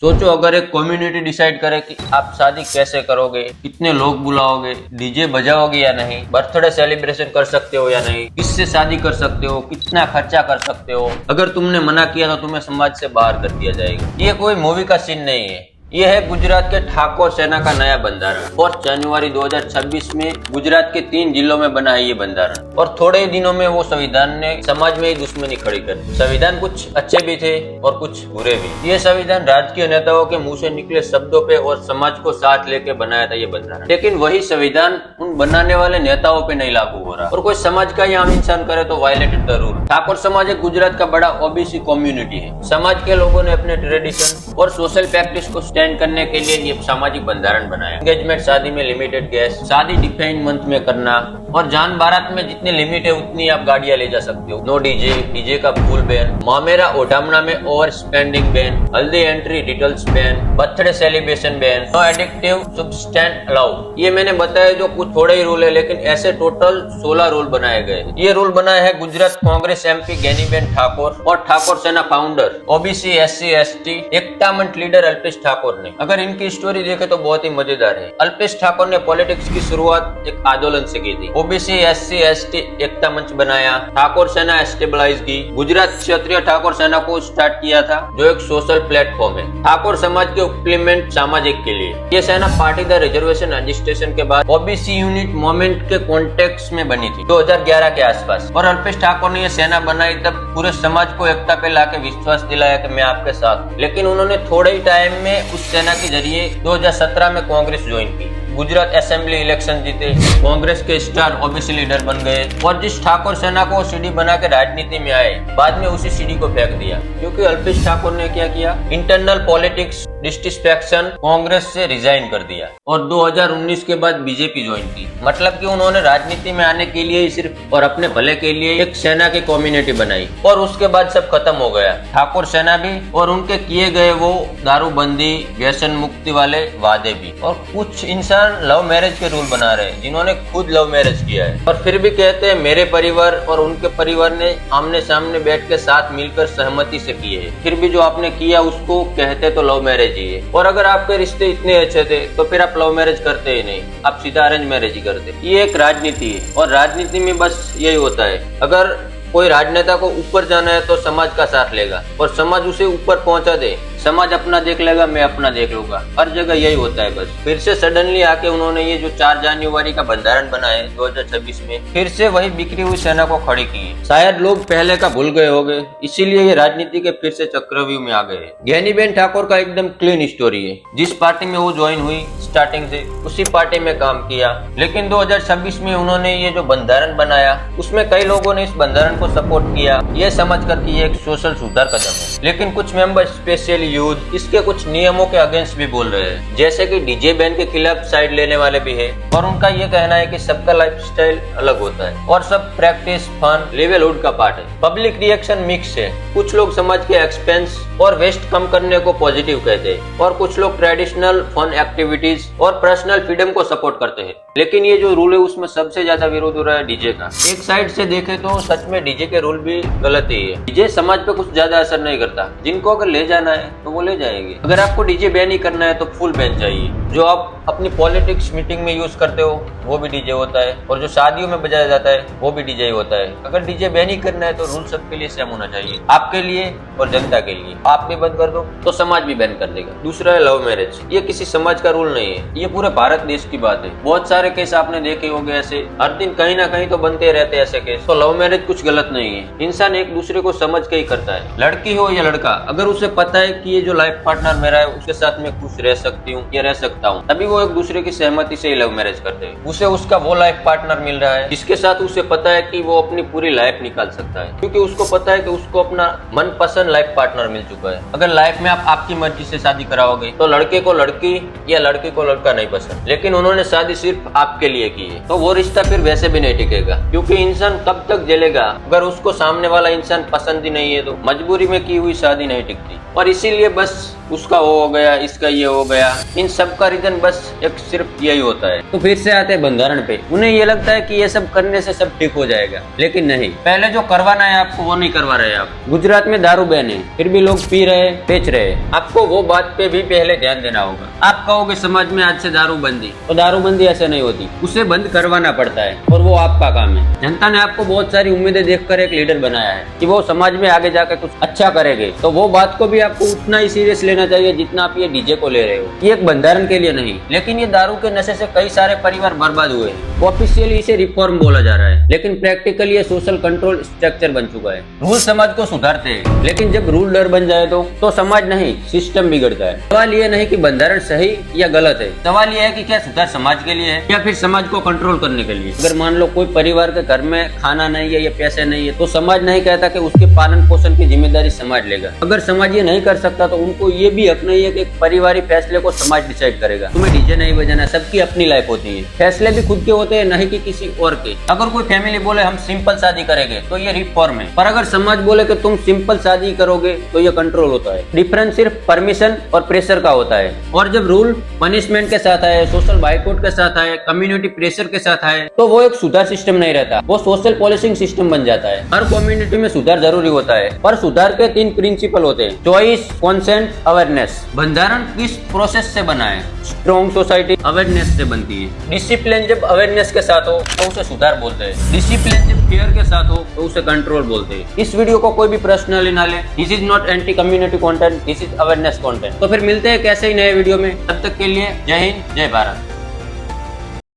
सोचो अगर एक कम्युनिटी डिसाइड करे कि आप शादी कैसे करोगे, कितने लोग बुलाओगे, डीजे बजाओगे या नहीं, बर्थडे सेलिब्रेशन कर सकते हो या नहीं, किससे शादी कर सकते हो, कितना खर्चा कर सकते हो, अगर तुमने मना किया तो तुम्हें समाज से बाहर कर दिया जाएगा। ये कोई मूवी का सीन नहीं है, ये है गुजरात के ठाकुर सेना का नया बंधारण। 4 जनवरी 2026 में गुजरात के 3 जिलों में बना है ये बंधारण, और थोड़े ही दिनों में वो संविधान ने समाज में ही दुश्मनी खड़ी कर दी। संविधान कुछ अच्छे भी थे और कुछ बुरे भी। ये संविधान राजकीय नेताओं के मुंह से निकले शब्दों पे और समाज को साथ लेके बनाया था ये बंधारण, लेकिन वही संविधान उन बनाने वाले नेताओं पे नहीं लागू हो रहा, और कोई समाज का ही आम इंसान करे तो वायलेटेड द रूल। ठाकुर समाज एक गुजरात का बड़ा ओबीसी कम्युनिटी है। समाज के लोगों ने अपने ट्रेडिशन और सोशल प्रैक्टिस को स्टैंड करने के लिए ये सामाजिक बंधारण बनाया। एंगेजमेंट शादी में लिमिटेड गेस्ट, शादी डिफाइंड मंथ में करना, और जान बारात में जितनी लिमिट है उतनी आप गाड़ियां ले जा सकते हो। नो डीजे, डीजे का फुल बैन, मामेरा ओढ़ामना में ओवर स्पेंडिंग बैन, हल्दी entry details ban, birthday celebration ban, no addictive substance allow. ये मैंने बताया जो कुछ थोड़े ही रूल है, लेकिन ऐसे टोटल 16 रूल बनाए गए। ये रूल बनाए हैं गुजरात कांग्रेस एमपी ज्ञानीबेन ठाकुर और ठाकुर सेना फाउंडर, ओबीसी SC ST एकता मंच लीडर अल्पेश ठाकुर ने। अगर इनकी स्टोरी देखे तो बहुत ही मजेदार है। अल्पेश ठाकुर ने पॉलिटिक्स की शुरुआत एक आंदोलन से की थी। ओबीसी SC ST एकता मंच बनाया, ठाकुर सेना स्टेबलाइज की, गुजरात क्षत्रिय ठाकुर सेना को स्टार्ट किया था जो एक सोशल प्लेटफॉर्म है ठाकुर समाज के इम्प्लीमेंट सामाजिक के लिए। ये सेना पाटीदार रिजर्वेशन रजिस्ट्रेशन के बाद ओबीसी यूनिट मूवमेंट के कॉन्टेक्स्ट में बनी थी 2011 के आसपास, और अल्पेश ठाकुर ने ये सेना बनाई तब पूरे समाज को एकता पे लाके विश्वास दिलाया कि मैं आपके साथ। लेकिन उन्होंने थोड़े ही टाइम में उस सेना के जरिए 2017 में कांग्रेस ज्वाइन की, गुजरात असेंबली इलेक्शन जीते, कांग्रेस के स्टार ओबीसी लीडर बन गए, और जिस ठाकुर सेना को सीढ़ी बना के राजनीति में आए, बाद में उसी सीढ़ी को फेंक दिया। क्योंकि अल्पेश ठाकुर ने क्या किया, इंटरनल पॉलिटिक्स डिससैटिस्फैक्शन, कांग्रेस से रिजाइन कर दिया और 2019 के बाद बीजेपी ज्वाइन की। मतलब कि उन्होंने राजनीति में आने के लिए ही सिर्फ और अपने भले के लिए एक सेना की कम्युनिटी बनाई, और उसके बाद सब खत्म हो गया। ठाकुर सेना भी और उनके किए गए वो दारूबंदी, व्यसन मुक्ति वाले वादे भी, और कुछ इंसान लव मैरिज के रूल बना रहे हैं जिन्होंने खुद लव मैरिज किया है, और फिर भी कहते हैं मेरे परिवार और उनके परिवार ने आमने सामने बैठ के साथ मिलकर सहमति से किए हैं। फिर भी जो आपने किया उसको कहते तो लव मैरिज ही है। और अगर आपके रिश्ते इतने अच्छे थे तो फिर आप लव मैरिज करते ही नहीं, आप सीधा अरेंज मैरिज ही करते। ये एक राजनीति है, और राजनीति में बस यही होता है, अगर कोई राजनेता को ऊपर जाना है तो समाज का साथ लेगा, और समाज उसे ऊपर पहुंचा दे, समाज अपना देख लेगा, मैं अपना देख लूंगा। हर जगह यही होता है बस। फिर से सडनली आके उन्होंने ये जो 4 जनवरी का बंधारण बनाया है 2026 में, फिर से वही बिखरी हुई सेना को खड़ी की है। शायद लोग पहले का भूल गए होंगे, इसीलिए ये राजनीति के फिर से चक्रव्यूह में आ गए। ज्ञानीबेन ठाकुर का एकदम क्लीन स्टोरी है। जिस पार्टी में वो ज्वाइन हुई स्टार्टिंग से उसी पार्टी में काम किया, लेकिन 2026 में उन्होंने ये जो बंधारण बनाया उसमें कई लोगों ने इस बंधारण को सपोर्ट किया, ये समझ कर कि ये एक सोशल सुधार कदम है। लेकिन कुछ मेंबर स्पेशली यूथ इसके कुछ नियमों के अगेंस्ट भी बोल रहे हैं, जैसे कि डीजे बैन के खिलाफ साइड लेने वाले भी है, और उनका ये कहना है कि सबका लाइफस्टाइल अलग होता है और सब प्रैक्टिस फन लेवलहुड का पार्ट है। पब्लिक रिएक्शन मिक्स है, कुछ लोग समाज के एक्सपेंस और वेस्ट कम करने को पॉजिटिव कहते हैं, और कुछ लोग ट्रेडिशनल फन एक्टिविटीज और पर्सनल फ्रीडम को सपोर्ट करते हैं। लेकिन ये जो रूल है उसमें सबसे ज्यादा विरोध हो रहा है डीजे का। एक साइड से देखे तो सच में डीजे के रूल भी गलत ही है। डीजे समाज पे कुछ ज्यादा असर नहीं करता, जिनको अगर ले जाना है तो वो ले जाएंगे। अगर आपको डीजे बैन ही करना है तो फुल बैन चाहिए। जो आप अपनी पॉलिटिक्स मीटिंग में यूज करते हो वो भी डीजे होता है, और जो शादियों में बजाया जाता है वो भी डीजे होता है। अगर डीजे बैन ही करना है तो रूल सबके लिए सेम होना चाहिए, आपके लिए और जनता के लिए। आप भी बंद कर दो तो समाज भी बैन कर देगा। दूसरा है लव मैरिज। ये किसी समाज का रूल नहीं है, ये पूरे भारत देश की बात है। बहुत सारे केस आपने देखे होंगे ऐसे, हर दिन कहीं ना कहीं तो बनते रहते हैं ऐसे केस। तो लव मैरिज कुछ गलत नहीं है, इंसान एक दूसरे को समझ के ही करता है। लड़की हो या लड़का, अगर उसे पता है कि ये जो लाइफ पार्टनर मेरा है उसके साथ मैं खुश रह सकती हूँ या रह सकता हूँ, तभी वो एक दूसरे की सहमति से ही लव मैरिज करते हैं। उसे उसका वो लाइफ पार्टनर मिल रहा है जिसके साथ उसे पता है कि वो अपनी पूरी लाइफ निकाल सकता है, क्योंकि उसको पता है कि उसको अपना मनपसंद लाइफ पार्टनर मिल चुका है। अगर लाइफ में आप आपकी मर्जी से शादी कराओगे तो लड़के को लड़की या लड़की को लड़का नहीं पसंद, लेकिन उन्होंने शादी सिर्फ आपके लिए की है, तो वो रिश्ता फिर वैसे भी नहीं टिकेगा। क्योंकि इंसान कब तक जलेगा, अगर उसको सामने वाला इंसान पसंद ही नहीं है तो मजबूरी में की हुई शादी नहीं टिकती। और इसीलिए बस उसका वो हो गया, इसका ये हो गया, इन सब का रीजन बस बस एक सिर्फ यही होता है। तो फिर से आते हैं बंधारण पे। उन्हें ये लगता है कि ये सब करने से सब ठीक हो जाएगा, लेकिन नहीं, पहले जो करवाना है आपको वो नहीं करवा रहे आप। गुजरात में दारू बैन है, फिर भी लोग पी रहे, बेच रहे। आपको वो बात पे भी पहले ध्यान देना होगा। आप कहोगे समाज में आज से दारू बंदी, तो दारू बंदी ऐसे नहीं होती, उसे बंद करवाना पड़ता है और वो आपका काम है। जनता ने आपको बहुत सारी उम्मीदें देखकर एक लीडर बनाया है कि वो समाज में आगे जाकर कुछ अच्छा करेंगे, तो वो बात को भी आपको उतना ही सीरियस लेना चाहिए जितना आप ये डीजे को ले रहे हो। ये एक बंधारण के लिए नहीं, लेकिन ये दारू के नशे से कई सारे परिवार बर्बाद हुए हैं। ऑफिशियली इसे रिफॉर्म बोला जा रहा है, लेकिन प्रैक्टिकली ये सोशल कंट्रोल स्ट्रक्चर बन चुका है। रूल समाज को सुधारते हैं, लेकिन जब रूल डर बन जाए तो समाज नहीं, सिस्टम बिगड़ता है। सवाल ये नहीं कि बंधारण सही या गलत है, सवाल ये है कि क्या सुधार समाज के लिए है या फिर समाज को कंट्रोल करने के लिए। अगर मान लो कोई परिवार के घर में खाना नहीं है या पैसे नहीं है, तो समाज नहीं कहता कि उसके पालन पोषण की जिम्मेदारी समाज लेगा। अगर समाज ये नहीं कर सकता तो उनको ये भी हक नहीं है कि पारिवारिक फैसले को समाज डिसाइड करेगा। तुम्हें डीजे नहीं बजाना, सबकी अपनी लाइफ होती है, फैसले भी खुद के होते हैं, नहीं कि किसी और के। अगर कोई फैमिली बोले हम सिंपल शादी करेंगे तो ये रिफॉर्म है, पर अगर समाज बोले कि तुम सिंपल शादी करोगे तो ये कंट्रोल होता है। डिफरेंस सिर्फ परमिशन और प्रेशर का होता है। और जब रूल पनिशमेंट के साथ आए, सोशल बाइकआउट के साथ आए, कम्युनिटी प्रेशर के साथ आए, तो वो एक सुधार सिस्टम नहीं रहता, वो सोशल पॉलिसिंग सिस्टम बन जाता है। हर कम्युनिटी में सुधार जरूरी होता है, पर सुधार के 3 प्रिंसिपल होते हैं: चॉइस, कंसेंट, अवेयरनेस। बंधारण किस प्रोसेस से बना है? स्ट्रॉन्ग सोसाइटी अवेयरनेस से बनती है। डिसिप्लिन जब अवेयरनेस के साथ हो तो उसे सुधार बोलते हैं। डिसिप्लिन जब फेयर के साथ हो तो उसे कंट्रोल बोलते हैं। इस वीडियो को कोई भी पर्सनली ना ले, this is not anti community content, this is awareness content. तो फिर मिलते हैं कैसे ही नए वीडियो में, तब तक के लिए जय हिंद, जय भारत।